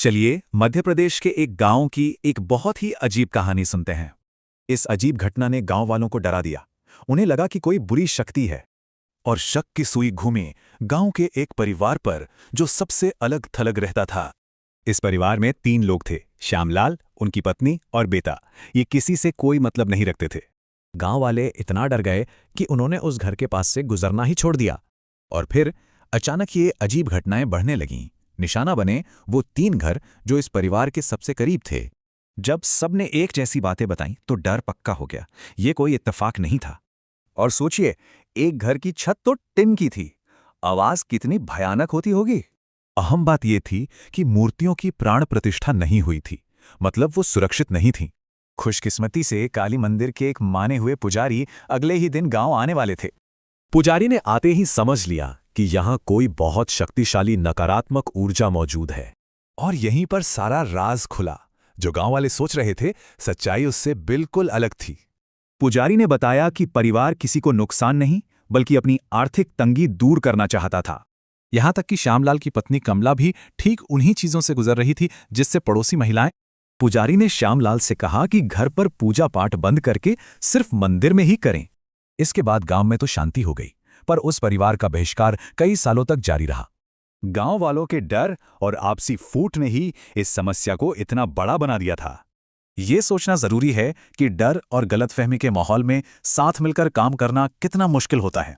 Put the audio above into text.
चलिए मध्य प्रदेश के एक गांव की एक बहुत ही अजीब कहानी सुनते हैं। इस अजीब घटना ने गांव वालों को डरा दिया। उन्हें लगा कि कोई बुरी शक्ति है और शक की सुई घूमी गांव के एक परिवार पर जो सबसे अलग थलग रहता था। इस परिवार में 3 लोग थे, श्यामलाल, उनकी पत्नी और बेटा। ये किसी से कोई मतलब नहीं रखते थे। गांव वाले इतना डर गए कि उन्होंने उस घर के पास से गुजरना ही छोड़ दिया। और फिर अचानक ये अजीब घटनाएं बढ़ने लगीं। निशाना बने वो 3 घर जो इस परिवार के सबसे करीब थे। जब सबने एक जैसी बातें बताईं तो डर पक्का हो गया। ये कोई इत्तेफाक नहीं था। और सोचिए, एक घर की छत तो टिन की थी। आवाज कितनी भयानक होती होगी। अहम बात यह थी कि मूर्तियों की प्राण प्रतिष्ठा नहीं हुई थी, मतलब वो सुरक्षित नहीं थीं। खुशकिस्मती से काली मंदिर के एक माने हुए पुजारी अगले ही दिन गांव आने वाले थे। पुजारी ने आते ही समझ लिया कि यहाँ कोई बहुत शक्तिशाली नकारात्मक ऊर्जा मौजूद है। और यहीं पर सारा राज खुला। जो गांव वाले सोच रहे थे, सच्चाई उससे बिल्कुल अलग थी। पुजारी ने बताया कि परिवार किसी को नुकसान नहीं, बल्कि अपनी आर्थिक तंगी दूर करना चाहता था। यहां तक कि श्यामलाल की पत्नी कमला भी ठीक उन्हीं चीजों से गुजर रही थी जिससे पड़ोसी महिलाएं। पुजारी ने श्यामलाल से कहा कि घर पर पूजा पाठ बंद करके सिर्फ मंदिर में ही करें। इसके बाद गांव में तो शांति हो गई, पर उस परिवार का बहिष्कार कई सालों तक जारी रहा। गांव वालों के डर और आपसी फूट ने ही इस समस्या को इतना बड़ा बना दिया था। ये सोचना जरूरी है कि डर और गलतफहमी के माहौल में साथ मिलकर काम करना कितना मुश्किल होता है।